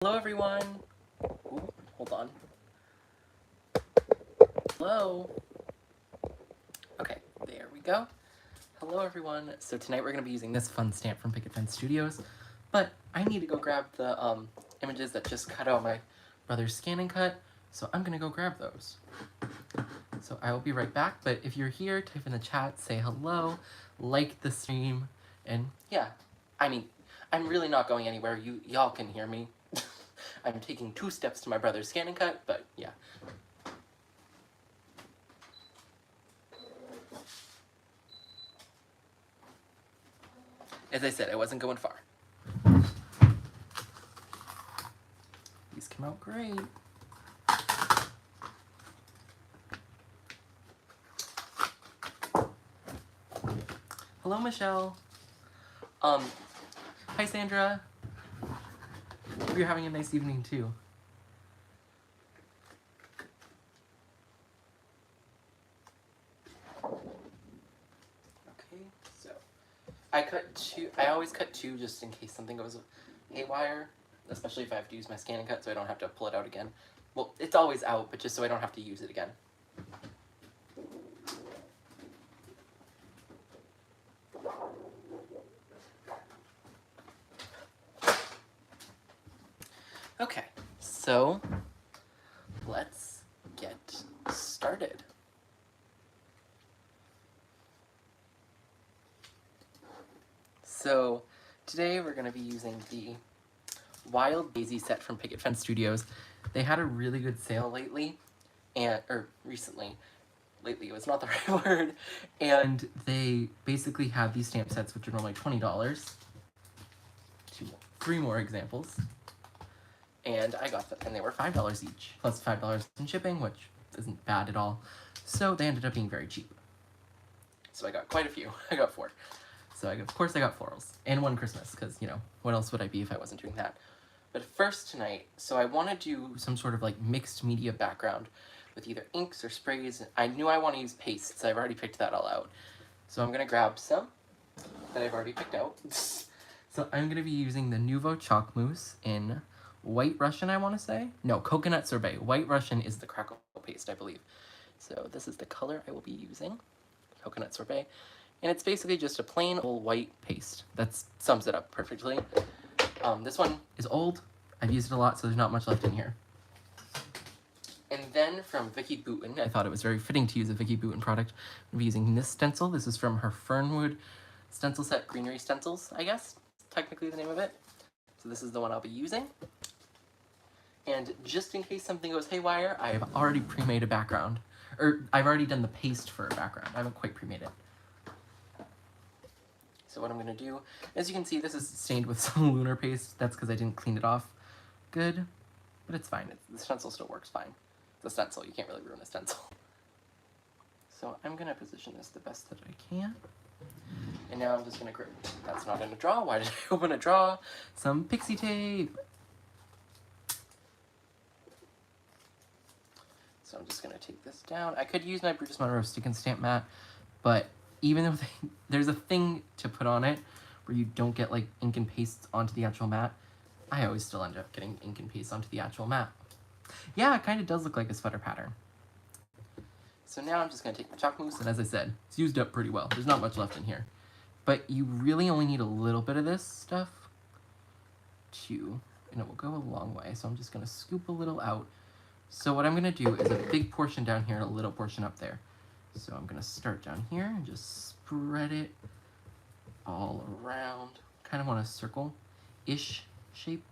Hello everyone. Ooh, hold on. Hello. Okay, there we go. Hello everyone. So tonight we're going to be using this fun stamp from Picket Fence Studios, but I need to go grab the images that just cut out my brother's scan and cut, so I'm going to go grab those. So I will be right back, but if you're here, type in the chat, say hello, like the stream, and yeah, I mean, I'm really not going anywhere. Y'all can hear me. I'm taking 2 steps to my brother's scan and cut, but yeah. As I said, I wasn't going far. These came out great. Hello, Michelle. Hi, Sandra. Hope you're having a nice evening, too. Okay, so I always cut 2 just in case something goes haywire, especially if I have to use my scan and cut so I don't have to pull it out again. Well, it's always out, but just so I don't have to use it again. Okay, so let's get started. So today we're going to be using the Wild Daisy set from Picket Fence Studios. They had a really good sale lately, recently. Lately was not the right word. And they basically have these stamp sets, which are normally $20. 3 more examples. And I got them, and they were $5 each, plus $5 in shipping, which isn't bad at all. So they ended up being very cheap. So I got quite a few. I got 4. So of course I got florals, and 1 Christmas, because, you know, what else would I be if I wasn't doing that? But first tonight, so I want to do some sort of like mixed media background with either inks or sprays. I knew I want to use pastes, I've already picked that all out. So I'm going to grab some that I've already picked out. So I'm going to be using the Nouveau Chalk Mousse in White Russian, I want to say? No, Coconut Sorbet. White Russian is the crackle paste, I believe. So this is the color I will be using, Coconut Sorbet. And it's basically just a plain old white paste. That sums it up perfectly. This one is old. I've used it a lot, so there's not much left in here. And then from Vicky Boutin, I thought it was very fitting to use a Vicky Boutin product. I'm using this stencil. This is from her Fernwood stencil set, Greenery Stencils, I guess. Technically the name of it. So this is the one I'll be using. And just in case something goes haywire, I have already pre-made a background. Or I've already done the paste for a background. I haven't quite pre-made it. So what I'm going to do, as you can see, this is stained with some lunar paste. That's because I didn't clean it off good, but it's fine. The stencil still works fine. It's a stencil. You can't really ruin a stencil. So I'm going to position this the best that I can. And now I'm just going to grip. That's not in a drawer. Why did I open a drawer? Some pixie tape. So I'm just going to take this down. I could use my Bruce Monroe stick and stamp mat, but even though there's a thing to put on it where you don't get like ink and paste onto the actual mat, I always still end up getting ink and paste onto the actual mat. Yeah, it kind of does look like a sweater pattern. So now I'm just going to take my chalk mousse, and as I said, it's used up pretty well. There's not much left in here. But you really only need a little bit of this stuff and it will go a long way. So I'm just going to scoop a little out. So what I'm going to do is a big portion down here and a little portion up there. So I'm going to start down here and just spread it all around. Kind of want a circle-ish shape.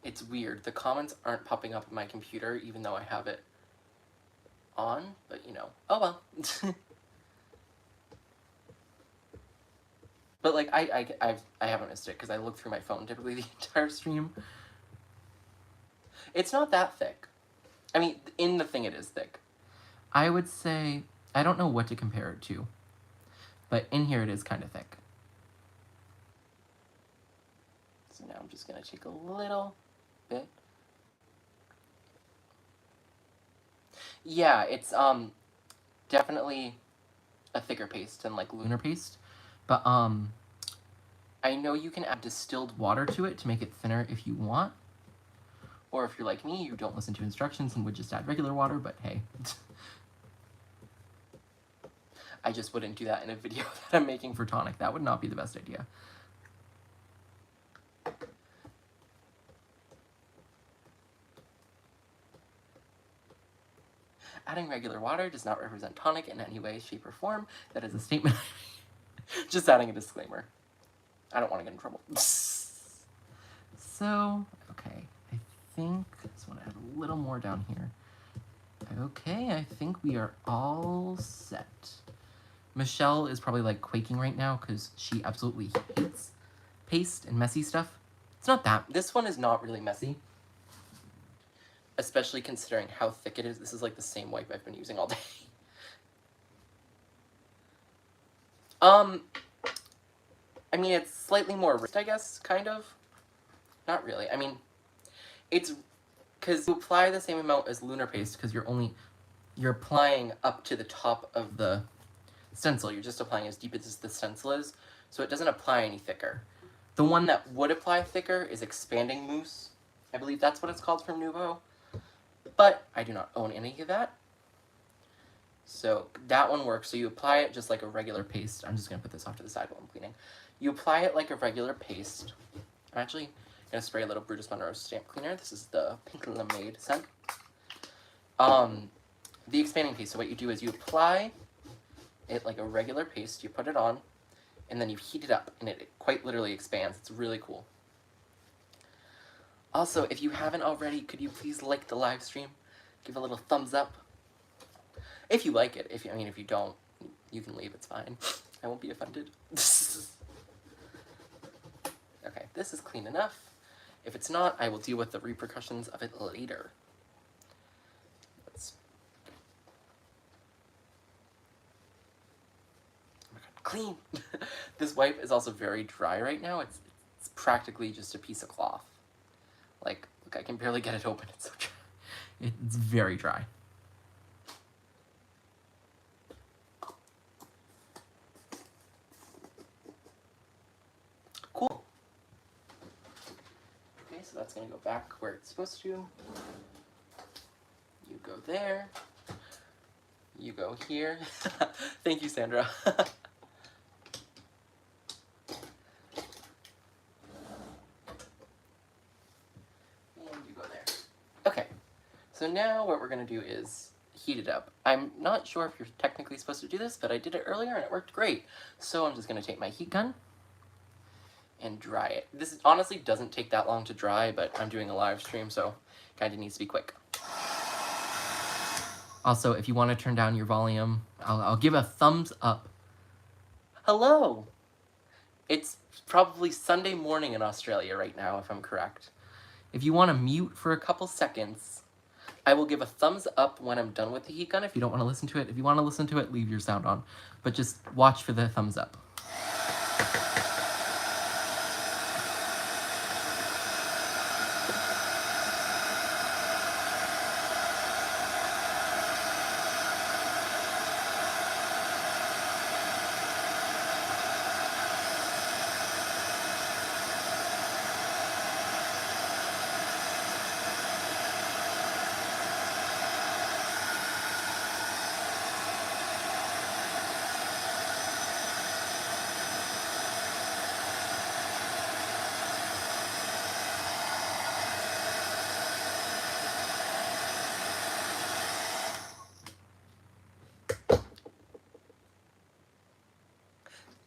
It's weird. The comments aren't popping up on my computer even though I have it on, but you know, oh well. But like I haven't missed it because I look through my phone typically the entire stream. It's not that thick. I mean, in the thing it is thick. I would say, I don't know what to compare it to, but in here it is kind of thick. So now I'm just going to take a little bit. Yeah, it's definitely a thicker paste than like lunar paste. But I know you can add distilled water to it to make it thinner if you want. Or if you're like me, you don't listen to instructions and would just add regular water, but hey. I just wouldn't do that in a video that I'm making for tonic. That would not be the best idea. Adding regular water does not represent tonic in any way, shape, or form. That is a statement. Just adding a disclaimer. I don't want to get in trouble. So, okay. I think I just want to add a little more down here. Okay, I think we are all set. Michelle is probably like quaking right now because she absolutely hates paste and messy stuff. It's not that. This one is not really messy. Especially considering how thick it is. This is like the same wipe I've been using all day. I mean, it's slightly more wrist, I guess, kind of. Not really. I mean, it's because you apply the same amount as lunar paste because you're applying up to the top of the stencil. You're just applying as deep as the stencil is, so it doesn't apply any thicker. The one that would apply thicker is expanding mousse. I believe that's what it's called from Nuvo. But I do not own any of that. So that one works. So you apply it just like a regular paste. I'm just going to put this off to the side while I'm cleaning. You apply it like a regular paste. I'm actually going to spray a little Brutus Monroe stamp cleaner. This is the Pink Lemonade scent. The expanding paste. So what you do is you apply it like a regular paste. You put it on, and then you heat it up, and it quite literally expands. It's really cool. Also, if you haven't already, could you please like the live stream? Give a little thumbs up. If you like it. If you don't, you can leave. It's fine. I won't be offended. Okay, this is clean enough. If it's not, I will deal with the repercussions of it later. Clean! This wipe is also very dry right now. It's practically just a piece of cloth. Like, look, I can barely get it open. It's so dry. It's very dry. Cool. Okay, so that's going to go back where it's supposed to. You go there. You go here. Thank you, Sandra. So now what we're going to do is heat it up. I'm not sure if you're technically supposed to do this, but I did it earlier and it worked great. So I'm just going to take my heat gun and dry it. This honestly doesn't take that long to dry, but I'm doing a live stream, so kind of needs to be quick. Also, if you want to turn down your volume, I'll give a thumbs up. Hello! It's probably Sunday morning in Australia right now, if I'm correct. If you want to mute for a couple seconds, I will give a thumbs up when I'm done with the heat gun if you don't want to listen to it. If you want to listen to it, leave your sound on. But just watch for the thumbs up.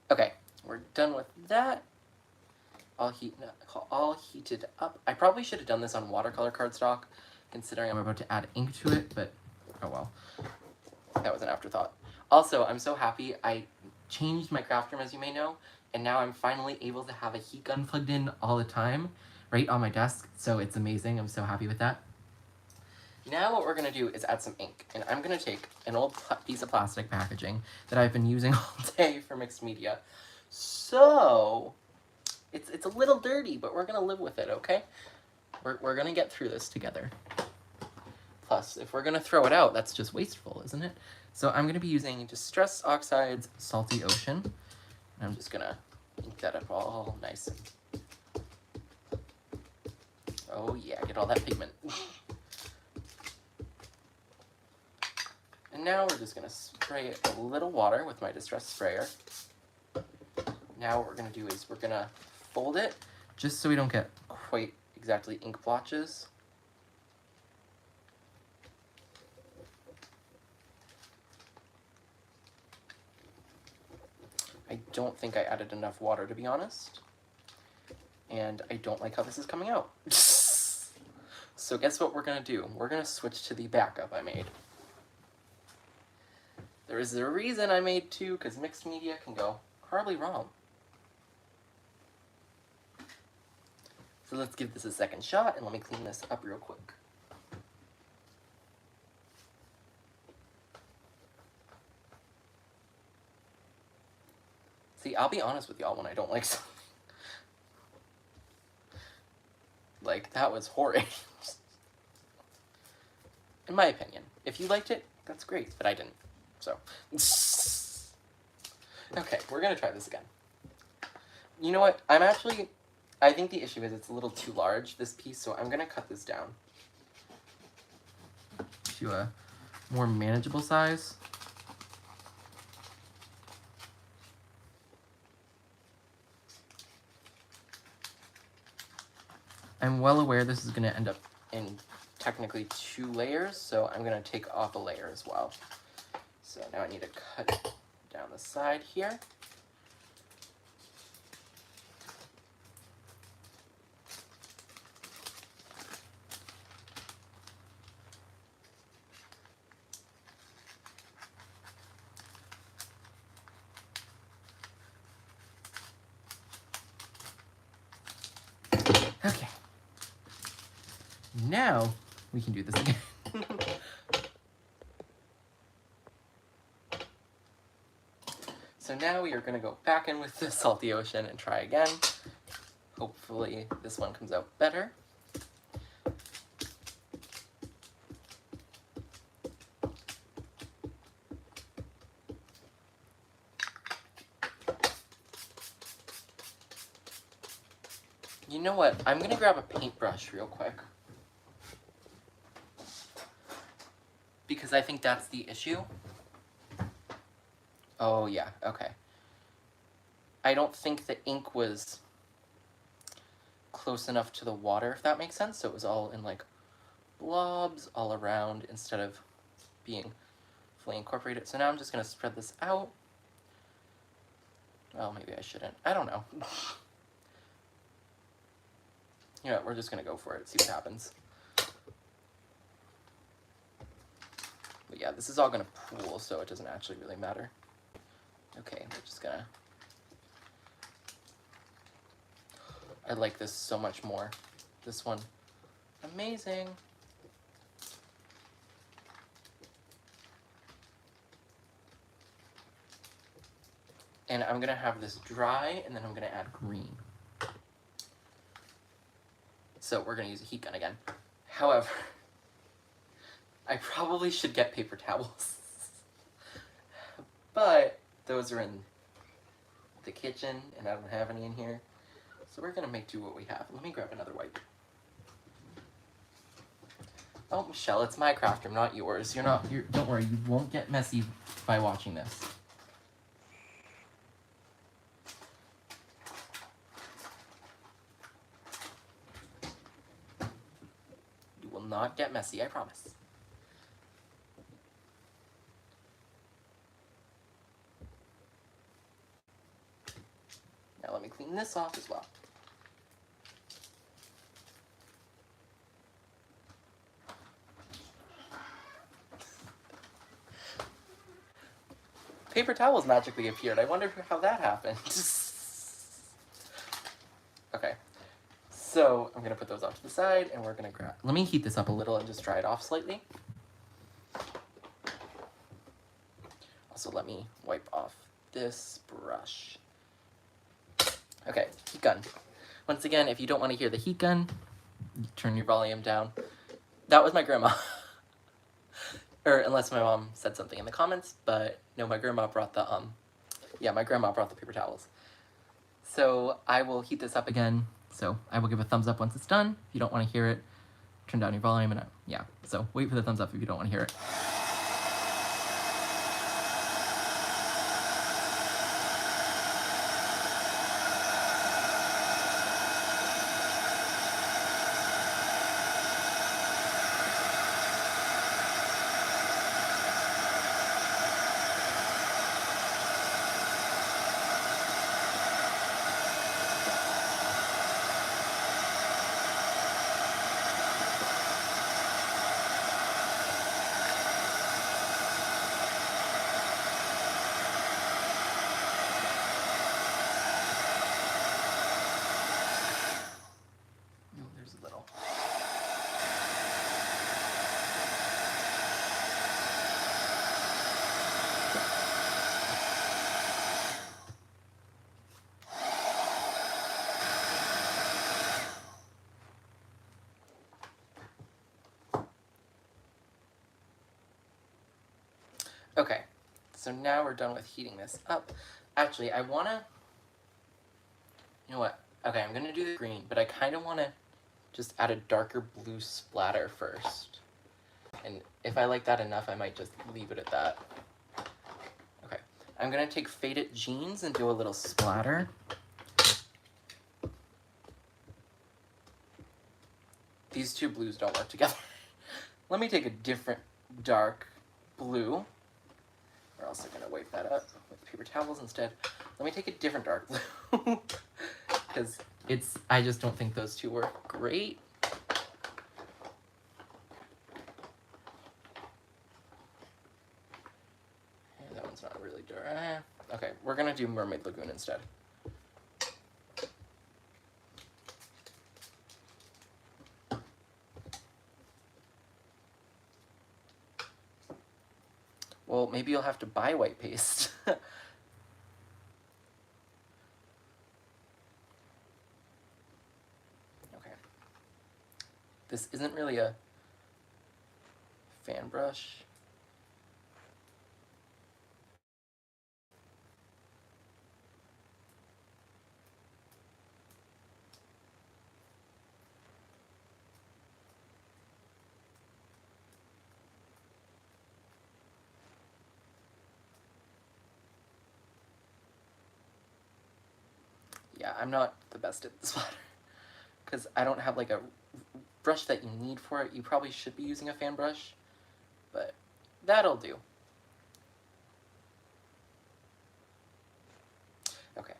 Okay, we're done with that. All heated up. I probably should have done this on watercolor cardstock, considering I'm about to add ink to it, but oh well. That was an afterthought. Also, I'm so happy I changed my craft room, as you may know, and now I'm finally able to have a heat gun plugged in all the time, right on my desk, so it's amazing. I'm so happy with that. Now what we're going to do is add some ink, and I'm going to take an old piece of plastic packaging that I've been using all day for mixed media. So, it's a little dirty, but we're going to live with it, okay? We're going to get through this together. Plus, if we're going to throw it out, that's just wasteful, isn't it? So I'm going to be using Distress Oxide's Salty Ocean. And I'm just going to ink that up all nice. Oh yeah, get all that pigment. And now we're just going to spray a little water with my Distress Sprayer. Now what we're going to do is we're going to fold it just so we don't get quite exactly ink blotches. I don't think I added enough water, to be honest. And I don't like how this is coming out. So guess what we're going to do? We're going to switch to the backup I made. There is a reason I made two, because mixed media can go horribly wrong. So let's give this a second shot, and let me clean this up real quick. See, I'll be honest with y'all when I don't like something. Like, that was horrid. In my opinion. If you liked it, that's great, but I didn't. So. Okay, we're gonna try this again. You know what? I think the issue is it's a little too large, this piece, so I'm gonna cut this down to a more manageable size. I'm well aware this is going to end up in technically 2 layers, so I'm going to take off a layer as well. So now I need to cut down the side here. Okay. Now we can do this again. So now we are going to go back in with the Salty Ocean and try again. Hopefully this one comes out better. You know what? I'm going to grab a paintbrush real quick. Because I think that's the issue. Oh, yeah, okay. I don't think the ink was close enough to the water, if that makes sense. So it was all in, like, blobs all around instead of being fully incorporated. So now I'm just going to spread this out. Well, maybe I shouldn't. I don't know. You know what, we're just going to go for it, see what happens. But yeah, this is all going to pool, so it doesn't actually really matter. Okay, we're just going to... I like this so much more. This one, amazing. And I'm going to have this dry, and then I'm going to add green. So we're going to use a heat gun again. However, I probably should get paper towels. But those are in the kitchen, and I don't have any in here. So we're going to make do what we have. Let me grab another wipe. Oh, Michelle, it's my craft room, not yours. Don't worry, you won't get messy by watching this. You will not get messy, I promise. Now let me clean this off as well. Paper towels magically appeared. I wonder how that happened. Okay, so I'm gonna put those off to the side, and we're gonna grab... Let me heat this up a little and just dry it off slightly. Also, let me wipe off this brush. Okay, heat gun. Once again, if you don't want to hear the heat gun, you turn your volume down. That was my grandma. Or unless my mom said something in the comments, but no, my grandma brought the, my grandma brought the paper towels. So I will heat this up again. So I will give a thumbs up once it's done. If you don't want to hear it, turn down your volume and yeah. So wait for the thumbs up if you don't want to hear it. Okay, so now we're done with heating this up. Actually, I want to, you know what? Okay, I'm going to do the green, but I kind of want to just add a darker blue splatter first. And if I like that enough, I might just leave it at that. Okay, I'm going to take Faded Jeans and do a little splatter. These two blues don't work together. Let me take a different dark blue. We're also going to wipe that up with paper towels instead. Let me take a different dark blue. Because I just don't think those two work great. And that one's not really dark. Okay, we're going to do Mermaid Lagoon instead. Well, maybe you'll have to buy white paste. Okay. This isn't really a fan brush. Yeah, I'm not the best at the splatter because I don't have like a brush that you need for it. You probably should be using a fan brush, but that'll do. Okay.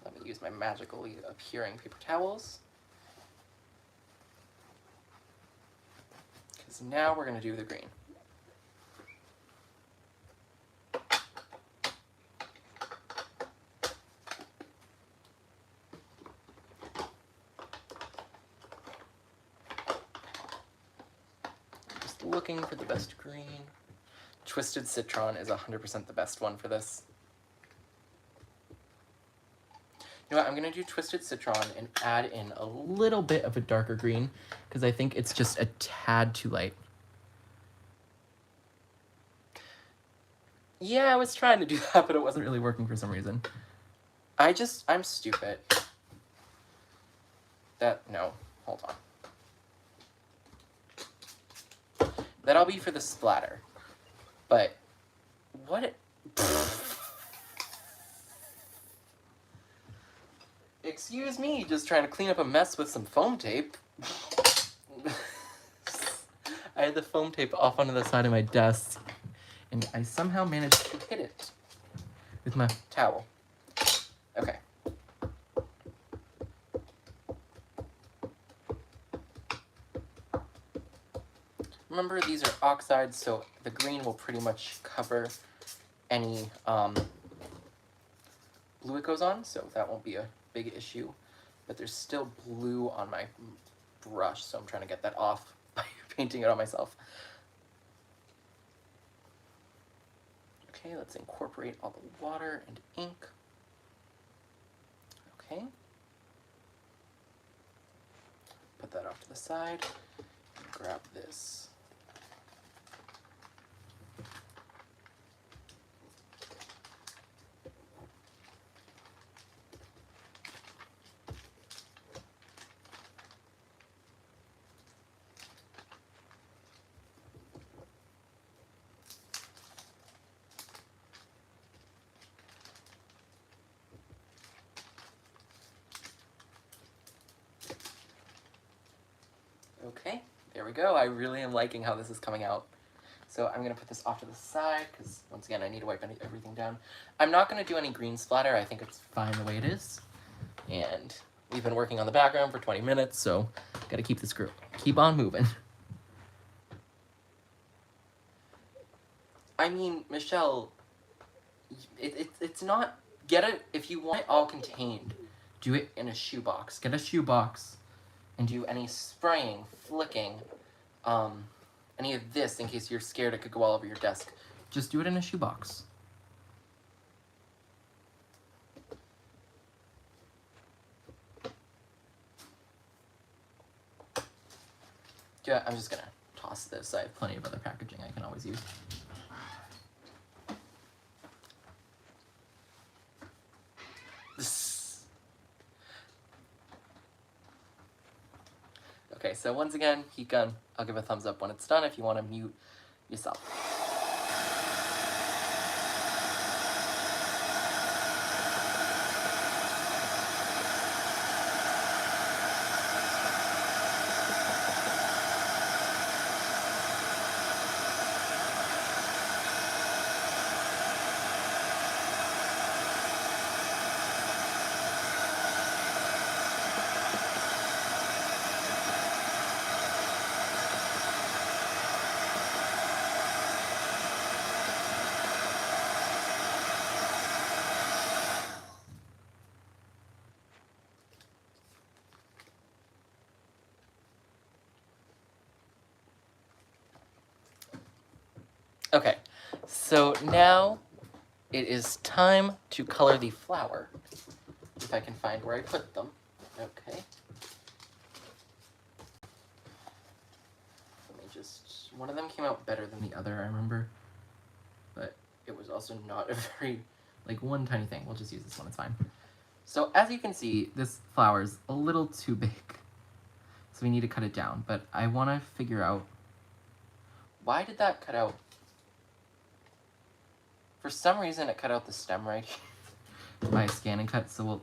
Let me use my magically appearing paper towels. Because now we're going to do the green. Looking for the best green. Twisted Citron is 100% the best one for this. You know what, I'm going to do Twisted Citron and add in a little bit of a darker green because I think it's just a tad too light. Yeah, I was trying to do that, but it wasn't really working for some reason. I'm stupid. No, hold on. That'll be for the splatter. But, Excuse me, just trying to clean up a mess with some foam tape. I had the foam tape off onto the side of my desk, and I somehow managed to hit it with my towel. Okay. Remember, these are oxides, so the green will pretty much cover any blue it goes on, so that won't be a big issue. But there's still blue on my brush, so I'm trying to get that off by painting it on myself. Okay, let's incorporate all the water and ink. Okay. Put that off to the side. grab this. Okay, there we go. I really am liking how this is coming out. So I'm going to put this off to the side, because once again, I need to wipe everything down. I'm not going to do any green splatter. I think it's fine the way it is. And we've been working on the background for 20 minutes, so got to keep on moving. I mean, Michelle, it's not, get it, if you want it all contained, do it in a shoebox. Get a shoebox and do any spraying, flicking, any of this in case you're scared it could go all over your desk. Just do it in a shoebox. Yeah, I'm just gonna toss this. I have plenty of other packaging I can always use. Okay, so once again, heat gun. I'll give a thumbs up when it's done if you want to mute yourself. Okay, so now it is time to color the flower. If I can find where I put them. Okay. Let me just, one of them came out better than the other, I remember. But it was also not a very, like, one tiny thing. We'll just use this one, it's fine. So as you can see, this flower is a little too big. So we need to cut it down, but I want to figure out, why did that cut out? For some reason, it cut out the stem right here by scan and cut, so we'll...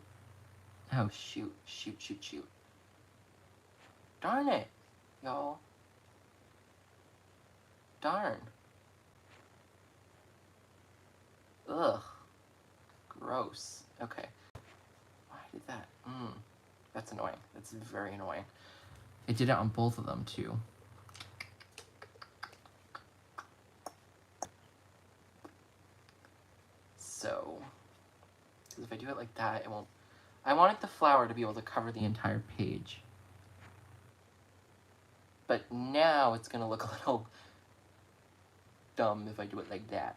Oh, shoot. Darn it, y'all. Darn. Ugh. Gross. Okay. Why did that? That's annoying. That's very annoying. It did it on both of them, too. So, because if I do it like that, it won't... I wanted the flower to be able to cover the entire page. But now it's going to look a little dumb if I do it like that.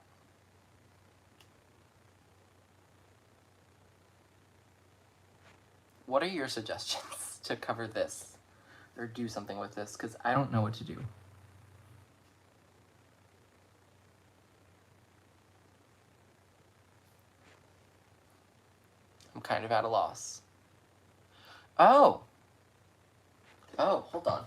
What are your suggestions to cover this? Or do something with this? Because I don't know what to do. I'm kind of at a loss. Oh! Oh, hold on.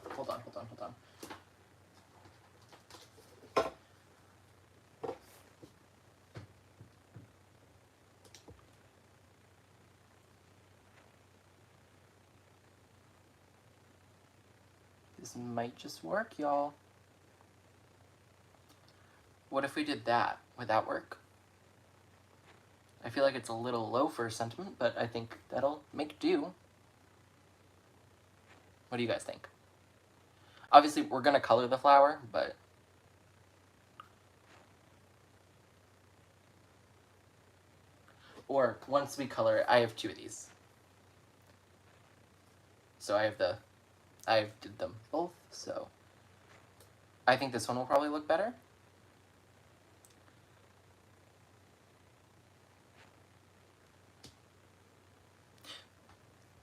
This might just work, y'all. What if we did that? Would that work? I feel like it's a little low for a sentiment, but I think that'll make do. What do you guys think? Obviously, we're going to color the flower, but... Or, once we color it, I have 2 of these. So I did them both, so... I think this one will probably look better.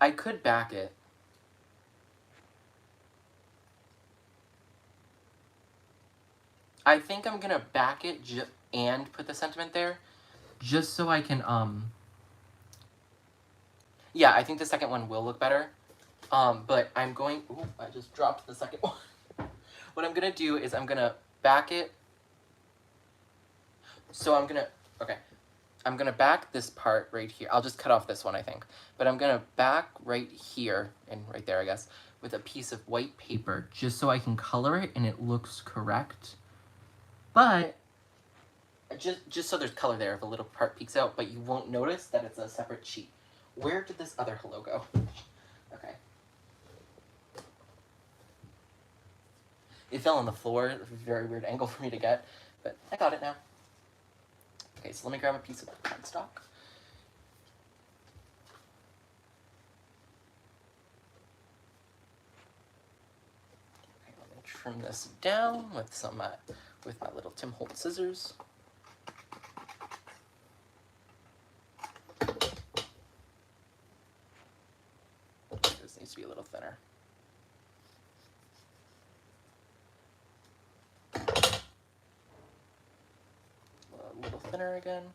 I could back it. I think I'm gonna back it and put the sentiment there, just so I can, yeah, I think the second one will look better. But I'm going, ooh, I just dropped the second one. What I'm gonna do is I'm gonna back it. So I'm gonna back this part right here. I'll just cut off this one, I think. But I'm gonna back right here, and right there, I guess, with a piece of white paper, just so I can color it and it looks correct. But, just so there's color there if a little part peeks out, but you won't notice that it's a separate sheet. Where did this other hello go? Okay. It fell on the floor. It was a very weird angle for me to get, but I got it now. Okay, so let me grab a piece of cardstock. Okay, let me trim this down with some with my little Tim Holtz scissors. This needs to be a little thinner. A little thinner again.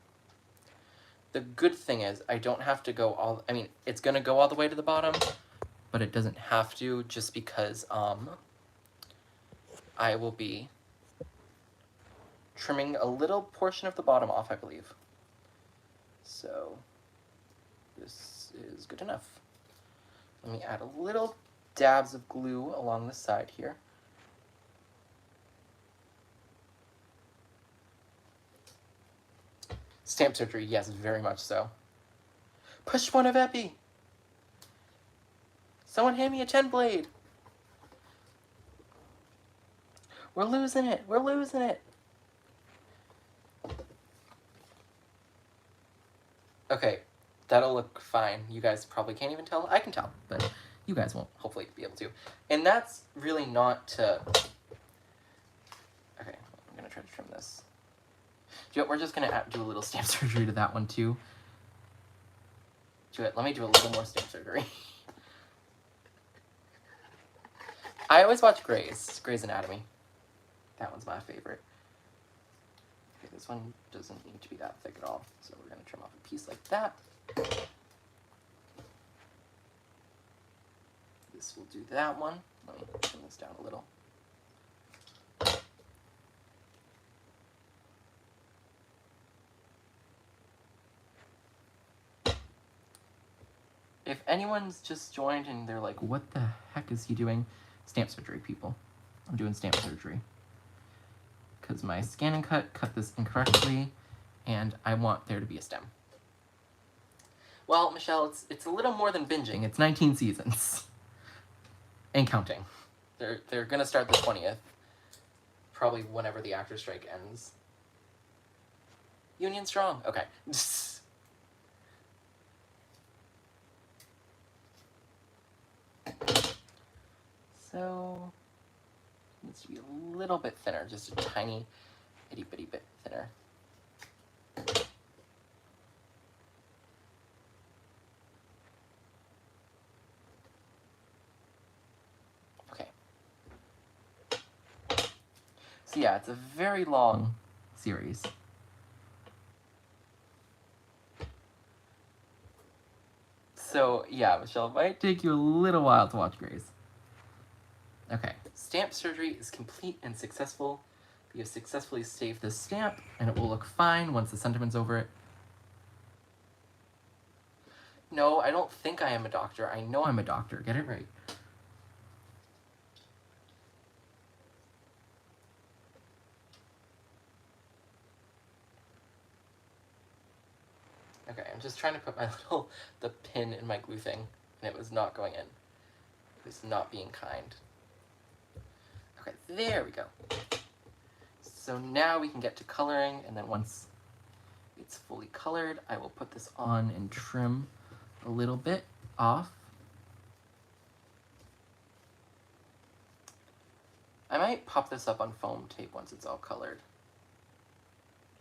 The good thing is I don't have to go all, I mean, it's gonna go all the way to the bottom, but it doesn't have to, just because I will be trimming a little portion of the bottom off, I believe. So this is good enough. Let me add a little dabs of glue along the side here. Stamp surgery, yes, very much so. Push one of Epi! Someone hand me a 10 blade! We're losing it! We're losing it! Okay, that'll look fine. You guys probably can't even tell. I can tell, but you guys won't hopefully be able to. And that's really not to... Okay, I'm gonna try to trim this. We're just gonna do a little stamp surgery to that one too. Let me do a little more stamp surgery. I always watch Grey's Anatomy. That one's my favorite. Okay, this one doesn't need to be that thick at all, so we're gonna trim off a piece like that. This will do that one. Let me trim this down a little. If anyone's just joined and they're like, what the heck is he doing? Stamp surgery, people. I'm doing stamp surgery. Because my scan and cut this incorrectly, and I want there to be a stem. Well, Michelle, it's a little more than binging. It's 19 seasons. And counting. They're gonna start the 20th. Probably whenever the actor strike ends. Union strong. Okay. So, it needs to be a little bit thinner, just a tiny, itty bitty bit thinner. Okay. So yeah, it's a very long series. So yeah, Michelle, it might take you a little while to watch Grey's. Okay, stamp surgery is complete and successful. We have successfully saved this stamp, and it will look fine once the sentiment's over it. No, I don't think I am a doctor. I know I'm a doctor. Get it right. Okay, I'm just trying to put the pin in my glue thing, and it was not going in. It was not being kind. Okay, there we go. So now we can get to coloring, and then once it's fully colored, I will put this on and trim a little bit off. I might pop this up on foam tape once it's all colored.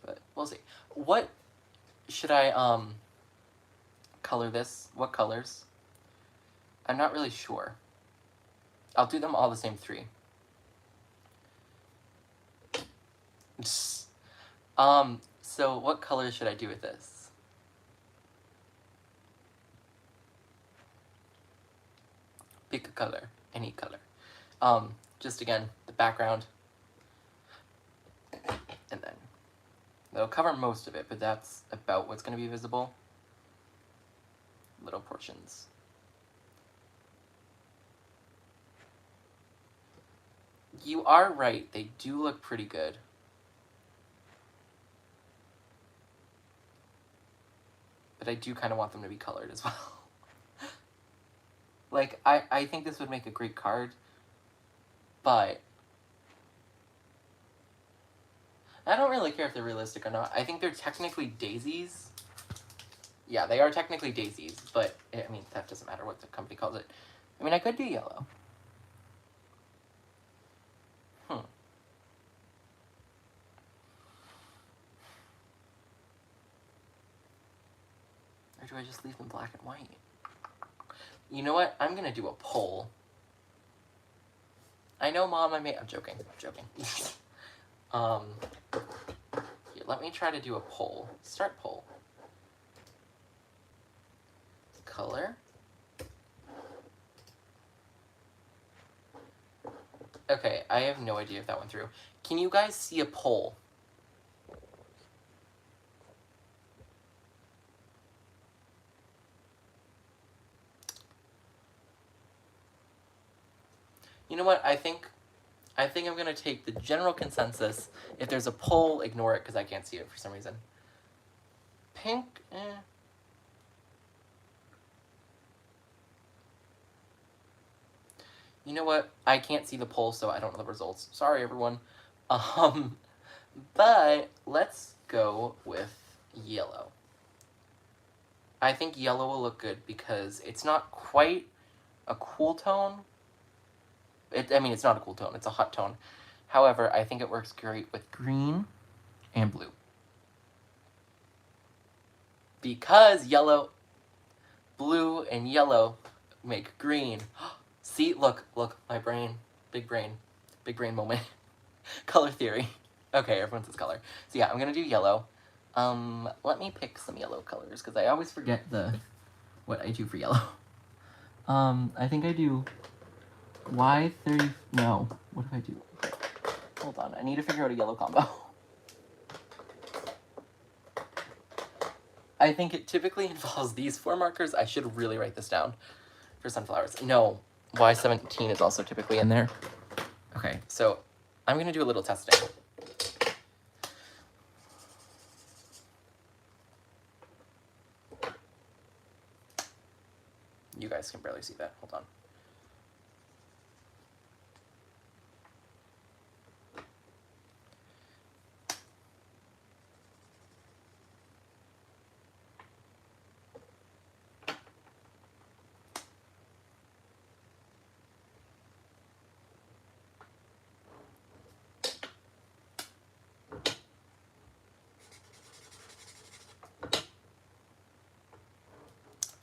But we'll see. What should I color this? What colors? I'm not really sure. I'll do them all the same 3. So what color should I do with this? Pick a color, any color. Just again, the background. And then they'll cover most of it, but that's about what's going to be visible. Little portions. You are right, they do look pretty good. But I do kind of want them to be colored as well. Like, I think this would make a great card, but I don't really care if they're realistic or not. I think they're technically daisies. Yeah, they are technically daisies, but, I mean, that doesn't matter what the company calls it. I mean, I could do yellow. Or do I just leave them black and white? You know what? I'm gonna do a poll. I know, Mom, I'm joking. Here, let me try to do a poll. Start poll. Color. Okay, I have no idea if that went through. Can you guys see a poll? You know what? I think I'm gonna take the general consensus. If there's a poll, ignore it because I can't see it for some reason. Pink, You know what? I can't see the poll, so I don't know the results. Sorry, everyone. But let's go with yellow. I think yellow will look good because it's not quite a cool tone. I mean, it's not a cool tone. It's a hot tone. However, I think it works great with green and blue. Because blue and yellow make green. See, look, my brain, big brain moment. Color theory. Okay, everyone says color. So yeah, I'm gonna do yellow. Let me pick some yellow colors, because I always forget what I do for yellow. I think I do Y30, no, what do I do? Hold on, I need to figure out a yellow combo. I think it typically involves these 4 markers. I should really write this down for sunflowers. No, Y17 is also typically in there. Okay, so I'm gonna do a little testing. You guys can barely see that, hold on.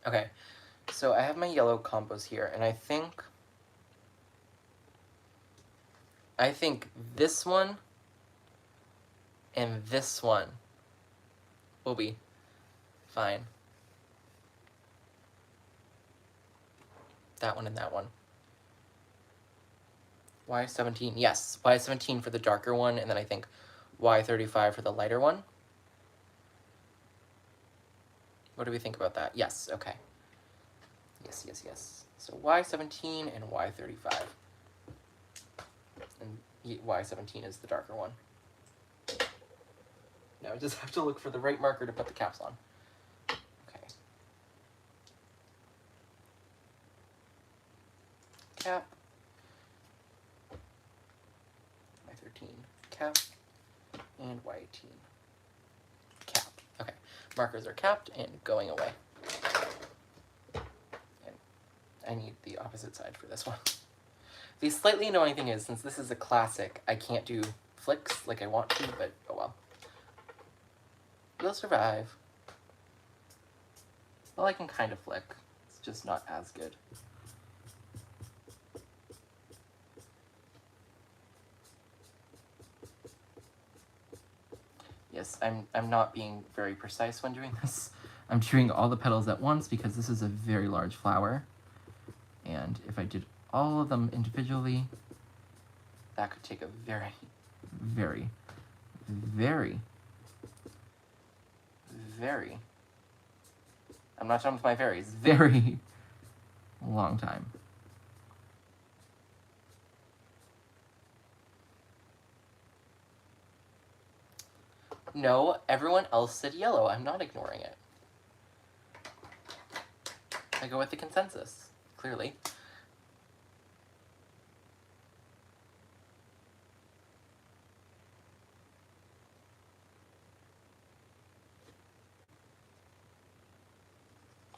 Okay, so I have my yellow combos here, and I think this one and this one will be fine. That one and that one. Y17, yes, Y17 for the darker one, and then I think Y35 for the lighter one. What do we think about that? Yes, okay. Yes. So Y17 and Y35. And Y17 is the darker one. Now I just have to look for the right marker to put the caps on. Okay. Cap. Y13. Cap. And Y18. Cap. Okay. Markers are capped and going away. And I need the opposite side for this one. The slightly annoying thing is, since this is a classic, I can't do flicks like I want to, but oh well. We'll survive. Well, I can kind of flick. It's just not as good. this. I'm not being very precise when doing this. I'm doing all the petals at once because this is a very large flower. And if I did all of them individually, that could take a very, very, very, very, I'm not done with my varies, very long time. No, everyone else said yellow. I'm not ignoring it. I go with the consensus, clearly.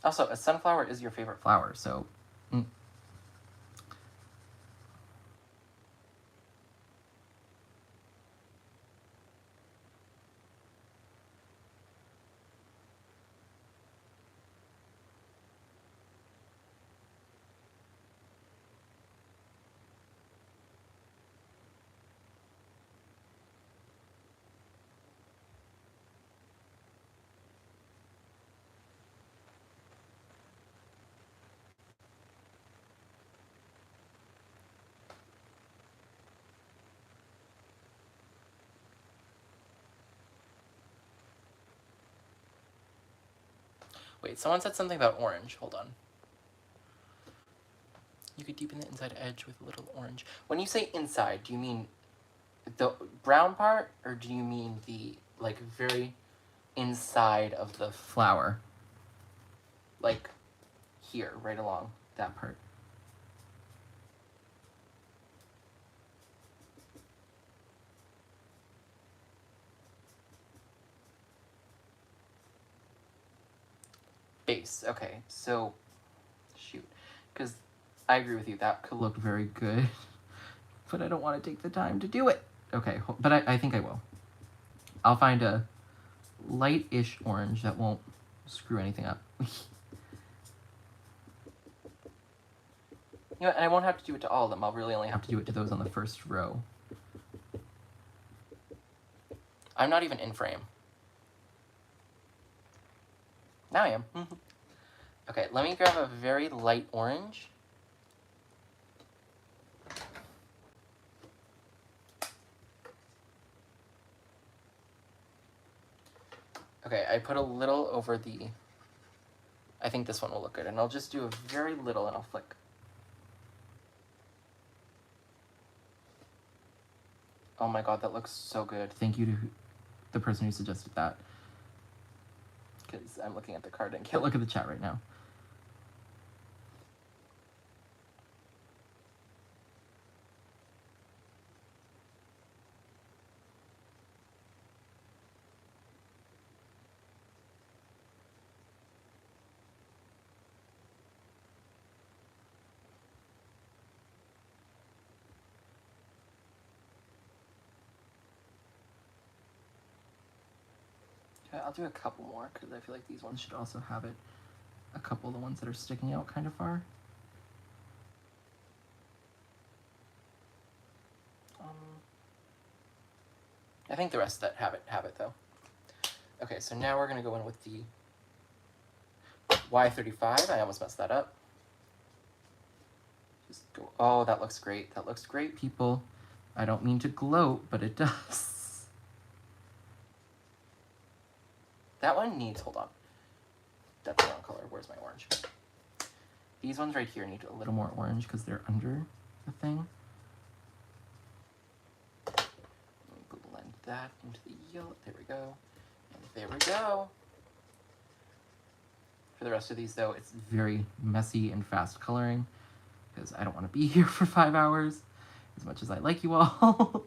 Also, a sunflower is your favorite flower, so... Wait, someone said something about orange. Hold on. You could deepen the inside edge with a little orange. When you say inside, do you mean the brown part, or do you mean the, like, very inside of the flower? Like, here, right along that part. Base, okay, so, shoot, because I agree with you, that could look very good, but I don't want to take the time to do it. Okay, but I think I will. I'll find a light-ish orange that won't screw anything up. You know what, and I won't have to do it to all of them, I'll really only have to do it to those on the first row. I'm not even in frame. Now I am. Okay, let me grab a very light orange. Okay, I put a little over the... I think this one will look good, and I'll just do a very little and I'll flick. Oh my god, that looks so good. Thank you to the person who suggested that. Because I'm looking at the card and can't look at the chat right now. Okay, I'll do a couple more because I feel like these ones should also have it. A couple of the ones that are sticking out kind of far. I think the rest that have it though. Okay, so now we're gonna go in with the Y35. I almost messed that up. Just go. Oh, that looks great. That looks great, people. I don't mean to gloat, but it does. That one needs, hold on. That's the wrong color. Where's my orange? These ones right here need a little more orange because they're under the thing. Blend that into the yellow. There we go. And there we go. For the rest of these, though, it's very messy and fast coloring because I don't want to be here for 5 hours as much as I like you all.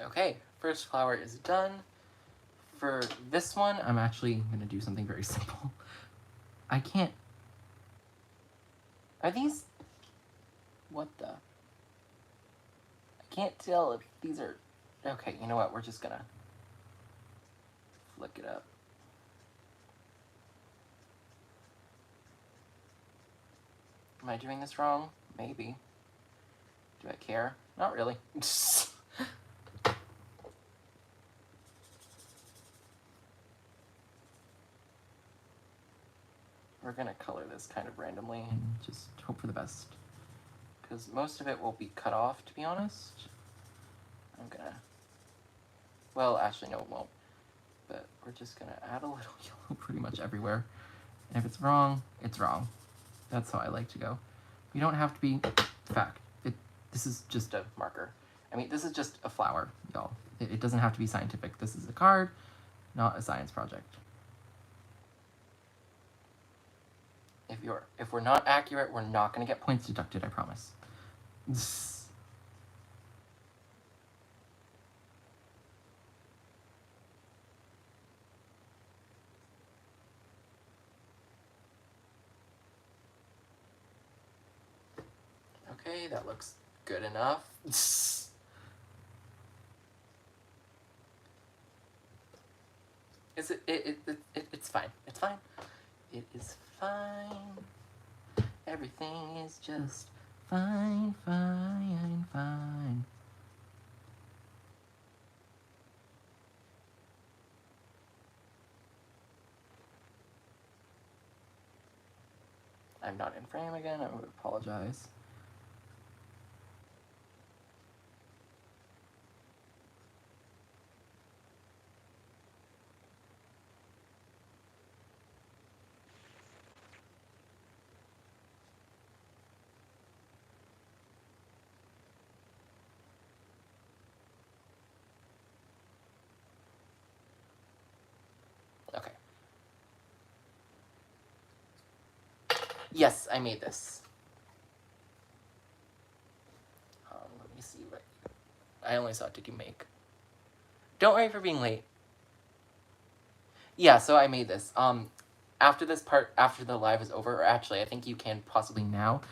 Okay, first flower is done. For this one, I'm actually going to do something very simple. I can't... Are these... What the... I can't tell if these are... Okay, you know what? We're just going to flick it up. Am I doing this wrong? Maybe. Do I care? Not really. We're gonna color this kind of randomly and just hope for the best. Because most of it will be cut off, to be honest. I'm gonna... Well, actually, no, it won't. But we're just gonna add a little yellow pretty much everywhere. And if it's wrong, it's wrong. That's how I like to go. You don't have to be... Fact. This is just a marker. I mean, this is just a flower, y'all. It doesn't have to be scientific. This is a card, not a science project. If we're not accurate, we're not going to get points deducted, I promise. Okay, that looks good enough. It's fine. It's fine. It is fine. Everything is just fine, fine, fine. I'm not in frame again. I would apologize. Okay. Yes, I made this. Let me see what... I only saw did you make. Don't worry for being late. Yeah, so I made this. After this part, after the live is over, or actually, I think you can possibly now,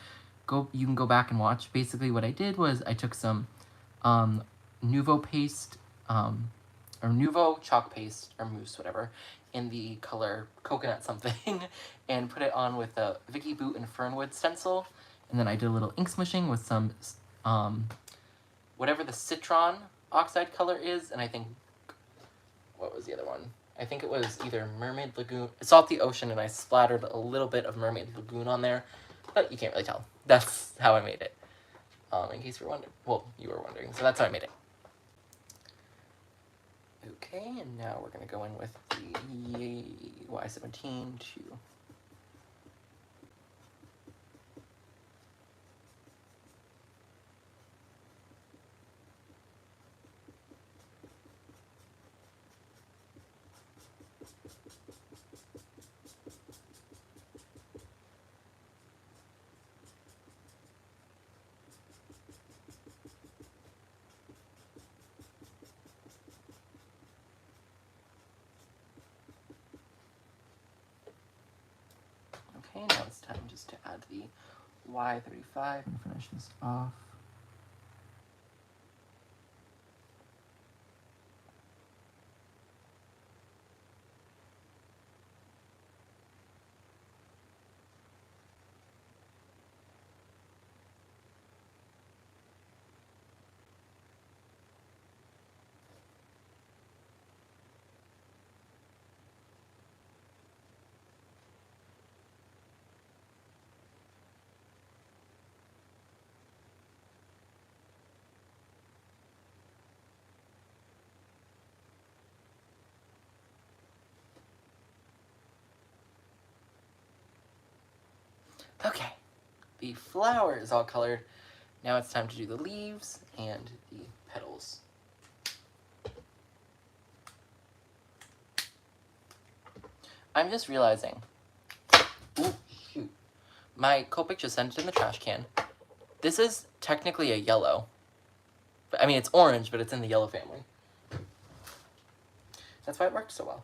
you can go back and watch. Basically, what I did was I took some Nouveau paste, or Nouveau chalk paste, or mousse, whatever, in the color coconut something, and put it on with a Vicky Boot and Fernwood stencil, and then I did a little ink smooshing with some, whatever the citron oxide color is, and I think, what was the other one? I think it was either Mermaid Lagoon, Salty Ocean, and I splattered a little bit of Mermaid Lagoon on there, but you can't really tell. That's how I made it. In case you were wondering. Well, you were wondering, so that's how I made it. Okay, and now we're going to go in with the Y17 to... Okay, now it's time just to add the Y35 and finish this off. Okay, the flower is all colored. Now it's time to do the leaves and the petals. I'm just realizing, ooh, shoot, my Copic just sent it in the trash can. This is technically a yellow. But, I mean, it's orange, but it's in the yellow family. That's why it worked so well.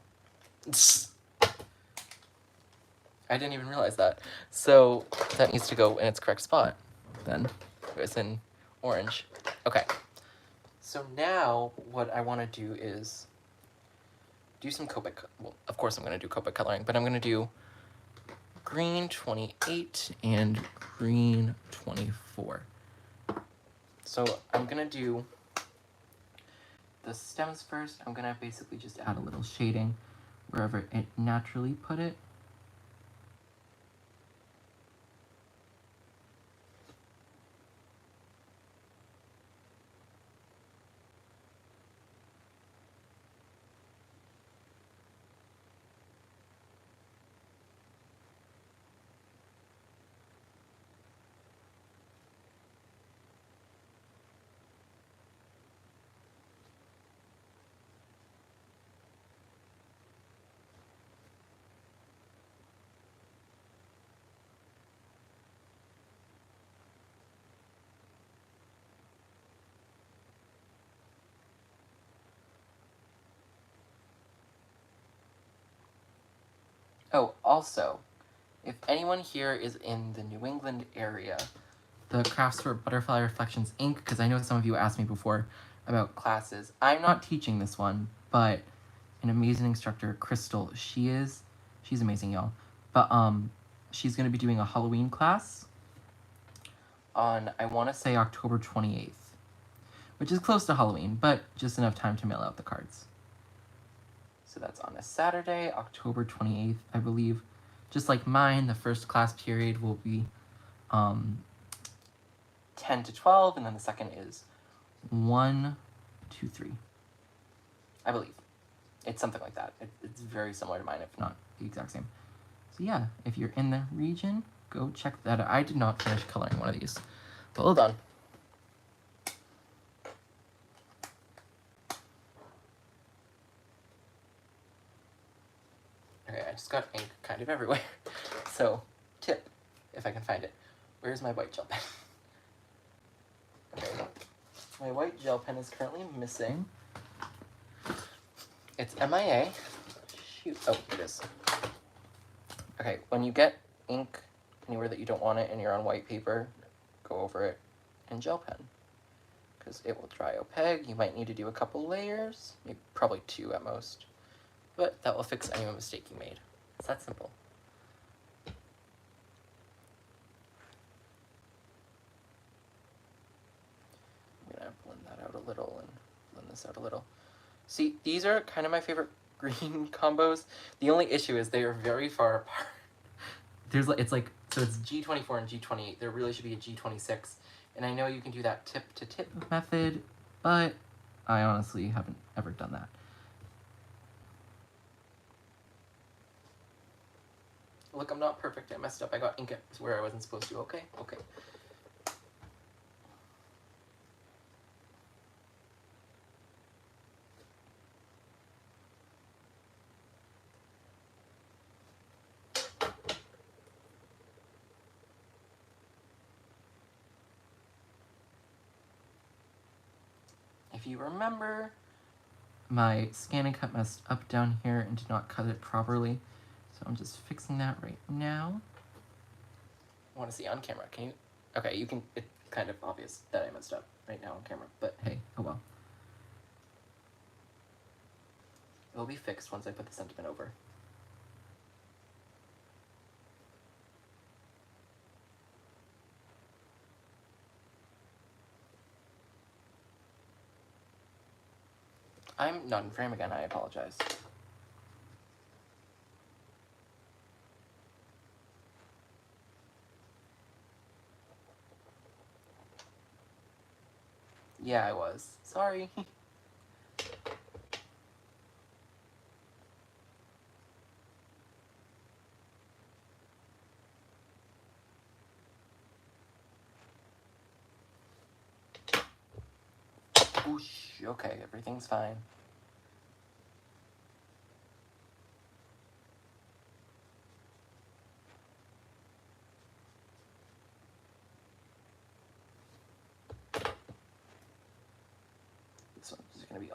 I didn't even realize that. So that needs to go in its correct spot then. It's in orange. Okay. So now what I want to do is do some Copic. Well, of course I'm going to do Copic coloring, but I'm going to do green 28 and green 24. So I'm going to do the stems first. I'm going to basically just add a little shading wherever it naturally put it. Oh, also, if anyone here is in the New England area, the Crafts for Butterfly Reflections Inc., because I know some of you asked me before about classes. I'm not teaching this one, but an amazing instructor, Crystal, she's amazing, y'all. But she's going to be doing a Halloween class on, I want to say, October 28th, which is close to Halloween, but just enough time to mail out the cards. So that's on a Saturday, October 28th, I believe. Just like mine, the first class period will be 10 to 12, and then the second is 1, 2, 3. I believe. It's something like that. It's very similar to mine, if not the exact same. So yeah, if you're in the region, go check that out. I did not finish coloring one of these. But hold on. Okay, I just got ink kind of everywhere. So, tip, if I can find it. Where's my white gel pen? Okay, my white gel pen is currently missing. It's MIA. Shoot, oh, it is. Okay, when you get ink anywhere that you don't want it and you're on white paper, go over it in gel pen, because it will dry opaque. You might need to do a couple layers, maybe probably 2 at most, but that will fix any mistake you made. It's that simple. I'm gonna blend that out a little and blend this out a little. See, these are kind of my favorite green combos. The only issue is they are very far apart. So it's G24 and G28. There really should be a G26. And I know you can do that tip-to-tip method, but I honestly haven't ever done that. Look, I'm not perfect. I messed up. I got ink where I wasn't supposed to. Okay, okay. If you remember, my scan and cut messed up down here and did not cut it properly. So I'm just fixing that right now. I want to see on camera. Can you? Okay, you can. It's kind of obvious that I messed up right now on camera, but hey, oh well. It will be fixed once I put the sentiment over. I'm not in frame again, I apologize. Yeah, I was. Sorry. Whoosh, okay, everything's fine.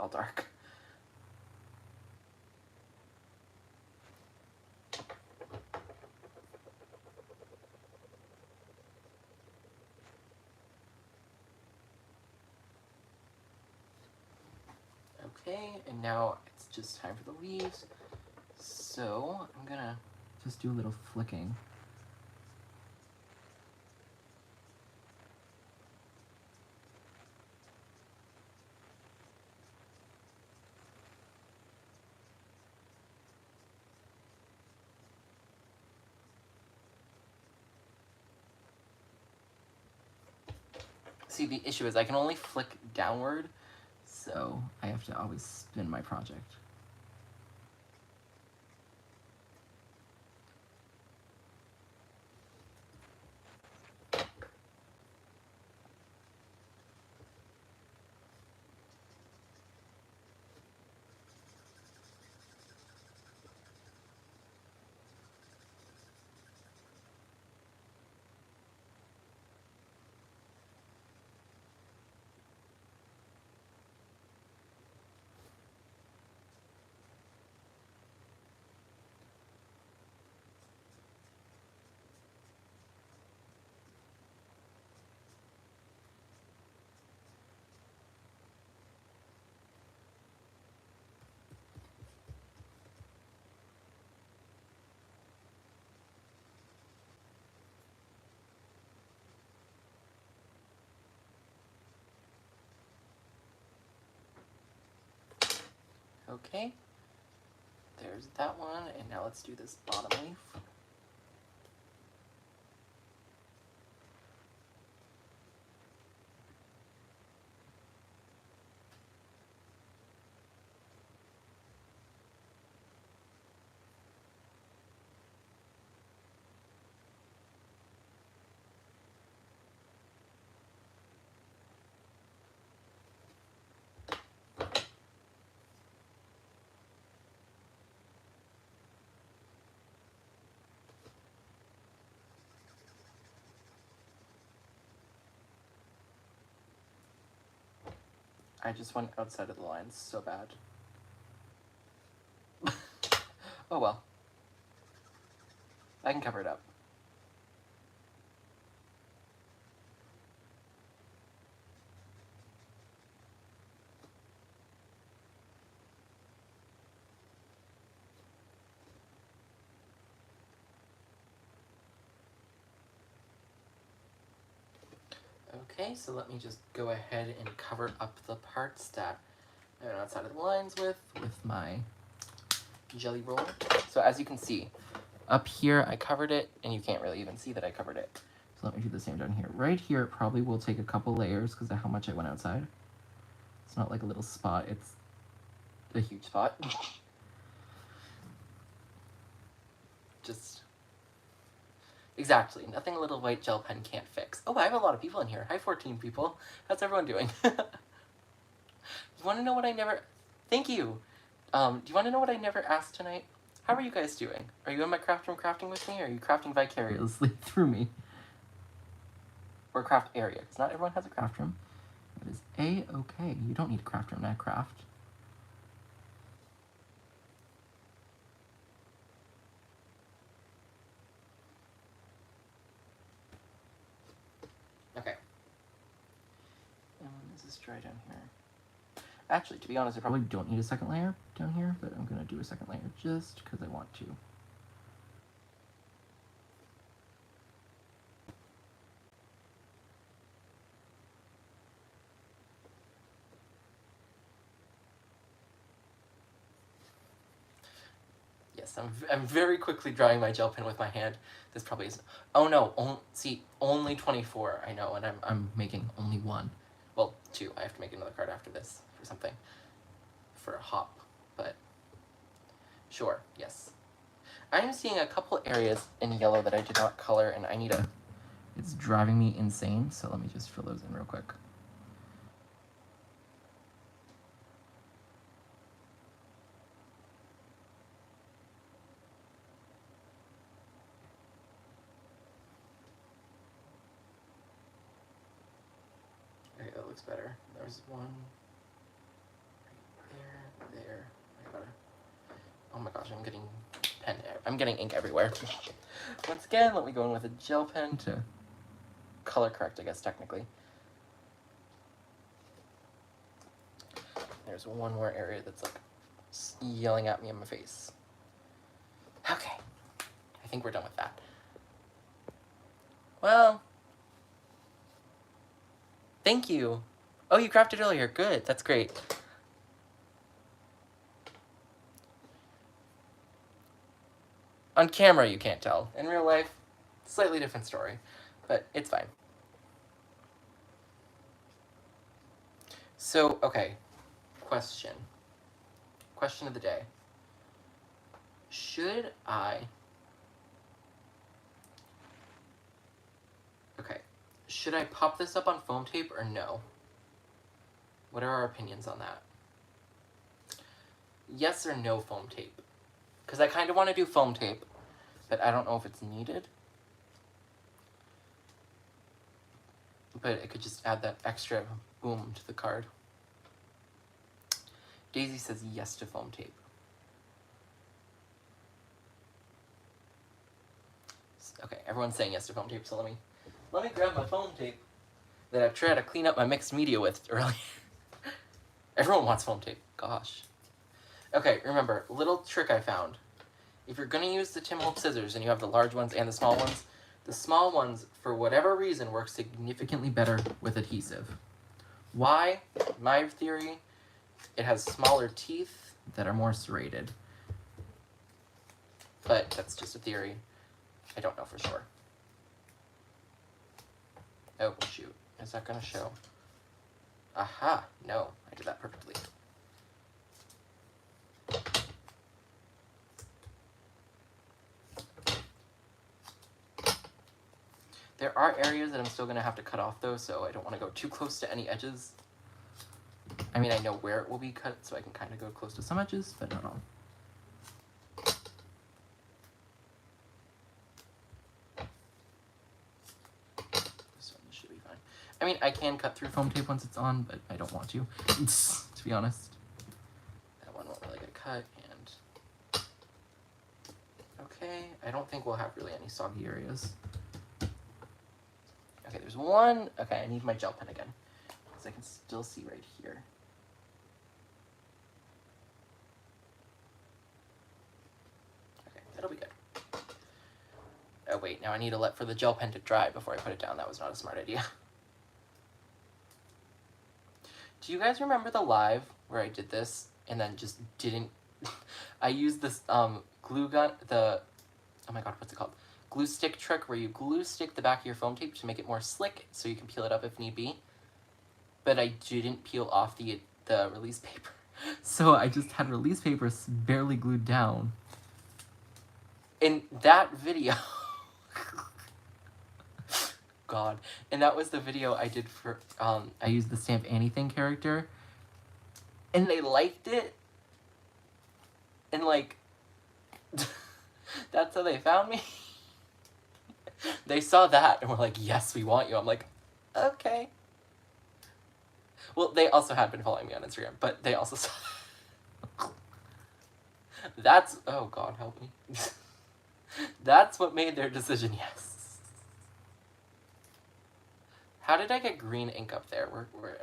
all dark. Okay, and now it's just time for the leaves. So I'm gonna just do a little flicking. See, the issue is I can only flick downward, so I have to always spin my project. Okay, there's that one, and now let's do this bottom leaf. I just went outside of the lines so bad. Oh well. I can cover it up. Okay, so let me just go ahead and cover up the parts that I went outside of the lines with my jelly roll. So as you can see, up here I covered it, and you can't really even see that I covered it. So let me do the same down here. Right here, it probably will take a couple layers because of how much I went outside. It's not like a little spot, it's a huge spot. Just, exactly, nothing a little white gel pen can't fix. Oh, I have a lot of people in here. Hi, 14 people. How's everyone doing? You want to know what I never... Thank you. Do you want to know what I never asked tonight? How are you guys doing? Are you in my craft room crafting with me, or are you crafting vicariously through me? Or craft area, because not everyone has a craft room. It is A-okay. You don't need a craft room to craft. Okay. This is dry down here. Actually, to be honest, I probably don't need a second layer down here, but I'm going to do a second layer just because I want to. Yes, I'm very quickly drying my gel pen with my hand. This probably isn't... Oh no, see, only 24, I know, and I'm making only one. Well, 2. I have to make another card after this for something. For a hop, but... Sure, yes. I'm seeing a couple areas in yellow that I did not color, and I need a... It's driving me insane, so let me just fill those in real quick. Okay, that looks better. There's one I'm getting ink everywhere. Once again, let me go in with a gel pen to color correct, I guess, technically. There's one more area that's like yelling at me in my face. Okay, I think we're done with that. Well, thank you. Oh, you crafted earlier. Good, that's great. On camera, you can't tell. In real life, slightly different story, but it's fine. So, okay, question of the day. Should I... Okay, should I pop this up on foam tape or no? What are our opinions on that? Yes or no foam tape? Because I kind of want to do foam tape, but I don't know if it's needed. But it could just add that extra boom to the card. Daisy says yes to foam tape. Okay, everyone's saying yes to foam tape, so let me grab my foam tape that I've tried to clean up my mixed media with earlier. Everyone wants foam tape, gosh. Okay, remember, little trick I found. If you're gonna use the Tim Holtz scissors and you have the large ones and the small ones, for whatever reason, work significantly better with adhesive. Why? My theory, it has smaller teeth that are more serrated. But that's just a theory. I don't know for sure. Oh, shoot. Is that gonna show? Aha! No, I did that perfectly. There are areas that I'm still gonna have to cut off though, so I don't want to go too close to any edges. I mean, I know where it will be cut, so I can kind of go close to some edges, but not all. This one should be fine. I mean, I can cut through foam tape once it's on, but I don't want to be honest. That one won't really get cut, and... Okay, I don't think we'll have really any soggy areas. Okay, there's one... Okay, I need my gel pen again, because I can still see right here. Okay, that'll be good. Oh wait, now I need to let for the gel pen to dry before I put it down. That was not a smart idea. Do you guys remember the live where I did this and then just didn't... I used this glue gun, oh my god, what's it called? Glue stick trick where you glue stick the back of your foam tape to make it more slick so you can peel it up if need be. But I didn't peel off the release paper. So I just had release paper barely glued down. In that video... God. And that was the video I did for... I used the Stamp Anything character. And they liked it. And like... that's how they found me. They saw that and were like, yes, we want you. I'm like, okay. Well, they also had been following me on Instagram, but they also saw... That's... Oh, God, help me. That's what made their decision yes. How did I get green ink up there? We're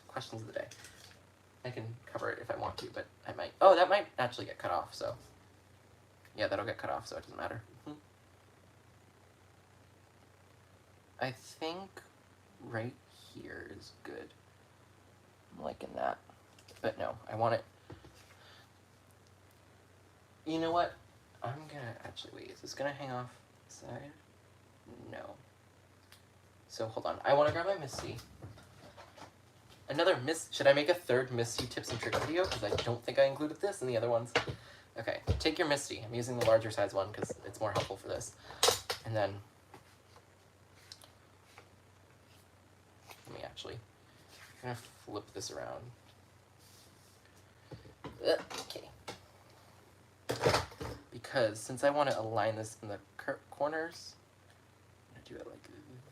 questions of the day. I can cover it if I want to, but I might... Oh, that might actually get cut off, so... Yeah, that'll get cut off, so it doesn't matter. I think right here is good. I'm liking that. But no, I want it... You know what? I'm gonna... Actually, wait, is this gonna hang off the side? No. So, hold on. I want to grab my Misty. Another Should I make a third Misty tips and tricks video? Because I don't think I included this in the other ones. Okay, take your Misty. I'm using the larger size one because it's more helpful for this. And then... Let me actually... I'm gonna flip this around. Okay. Because since I want to align this in the corners, I'm gonna do it like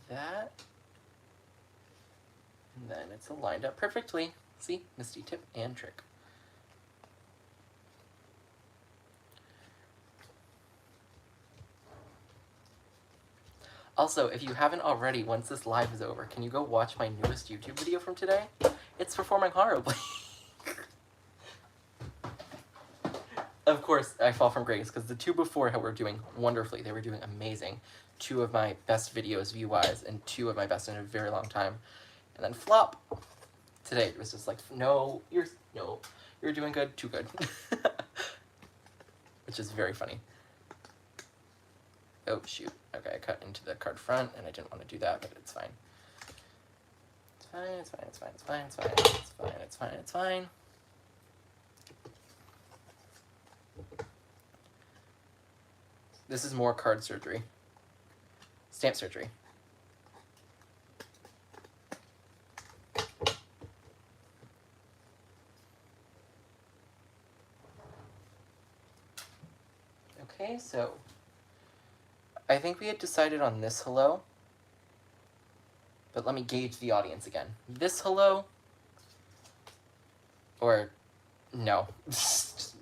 that. And then it's aligned up perfectly. See? Misty tip and trick. Also, if you haven't already, once this live is over, can you go watch my newest YouTube video from today? It's performing horribly. Of course, I fall from grace, because the two before were doing wonderfully. They were doing amazing. 2 of my best videos view-wise, and 2 of my best in a very long time. And then flop. Today, it was just like, no, you're doing good, too good. Which is very funny. Oh, shoot. Okay, I cut into the card front, and I didn't want to do that, but it's fine. It's fine, it's fine, it's fine, it's fine, it's fine, it's fine, it's fine, it's fine. This is more card surgery. Stamp surgery. Okay, so I think we had decided on this hello, but let me gauge the audience again. This hello, or no,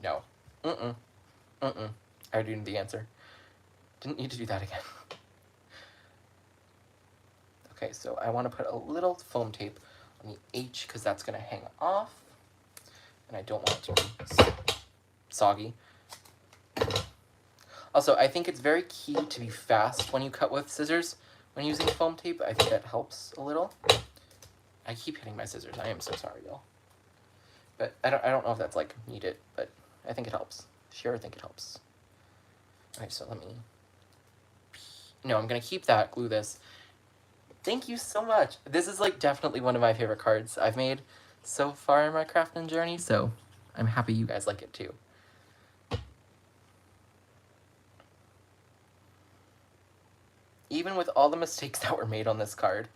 no, I already knew the answer. Didn't need to do that again. Okay, so I want to put a little foam tape on the H because that's going to hang off, and I don't want it to be soggy. Also, I think it's very key to be fast when you cut with scissors when using foam tape. I think that helps a little. I keep hitting my scissors. I am so sorry, y'all. But I don't know if that's, like, needed, but I think it helps. Sure, I think it helps. Alright, so let me... No, I'm going to keep that, glue this. Thank you so much. This is, like, definitely one of my favorite cards I've made so far in my crafting journey, so I'm happy you guys like it, too. Even with all the mistakes that were made on this card,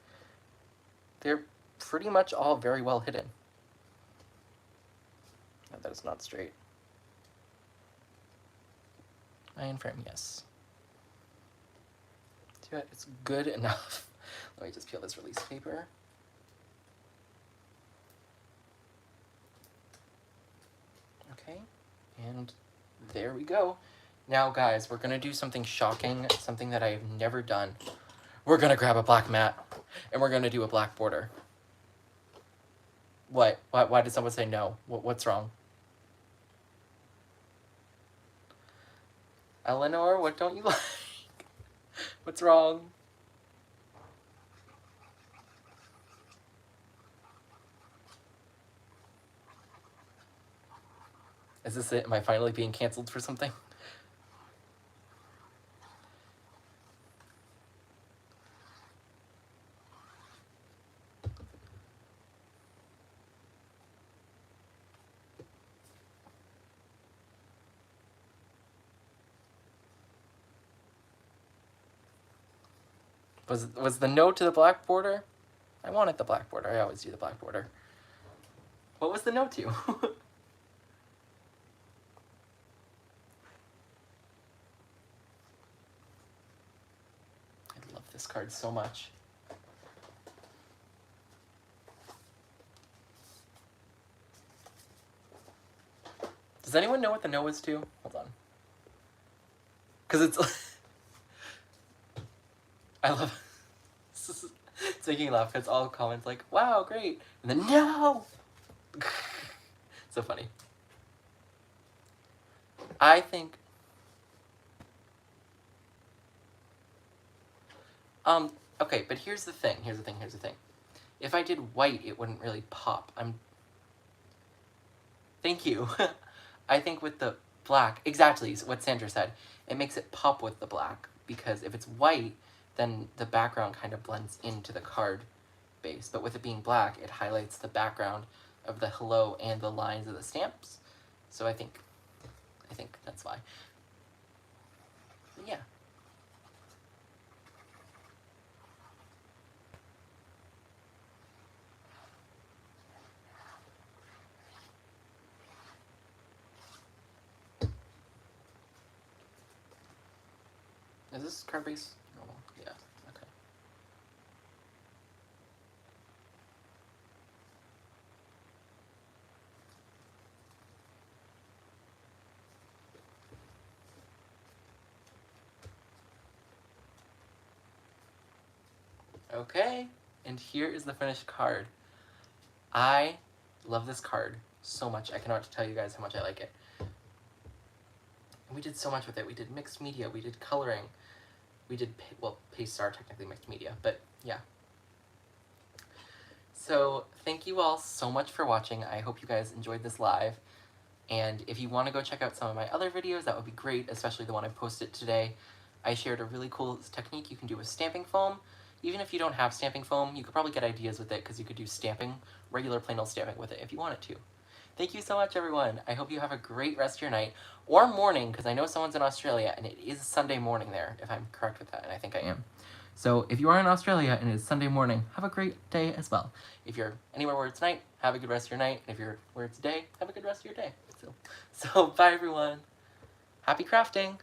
they're pretty much all very well hidden. No, that is not straight. Iron frame, yes. It's good enough. Let me just peel this release paper. Okay, and there we go. Now, guys, we're gonna do something shocking, something that I've never done. We're gonna grab a black mat, and we're gonna do a black border. What? Why did someone say no? What's wrong? Eleanor, what don't you like? What's wrong? Is this it? Am I finally being canceled for something? Was the no to the black border? I wanted the black border. I always do the black border. What was the no to? I love this card so much. Does anyone know what the no is to? Hold on. Because it's... I love... It's making me laugh because all comments like, wow, great. And then, no! So funny. I think... Okay, but here's the thing. If I did white, it wouldn't really pop. Thank you. I think with the black, exactly what Sandra said, it makes it pop with the black, because if it's white, then the background kind of blends into the card base. But with it being black, it highlights the background of the hello and the lines of the stamps. So I think that's why. But yeah. Is this card base normal? Yeah, okay. Okay, and here is the finished card. I love this card so much. I cannot tell you guys how much I like it. And we did so much with it. We did mixed media, we did coloring, we did, well, pastes are technically mixed media, but yeah. So thank you all so much for watching. I hope you guys enjoyed this live. And if you want to go check out some of my other videos, that would be great, especially the one I posted today. I shared a really cool technique you can do with stamping foam. Even if you don't have stamping foam, you could probably get ideas with it because you could do stamping, regular plain old stamping with it if you wanted to. Thank you so much, everyone. I hope you have a great rest of your night, or morning, because I know someone's in Australia, and it is Sunday morning there, if I'm correct with that, and I think I am. So if you are in Australia and it is Sunday morning, have a great day as well. If you're anywhere where it's night, have a good rest of your night. And if you're where it's day, have a good rest of your day. So bye, everyone. Happy crafting.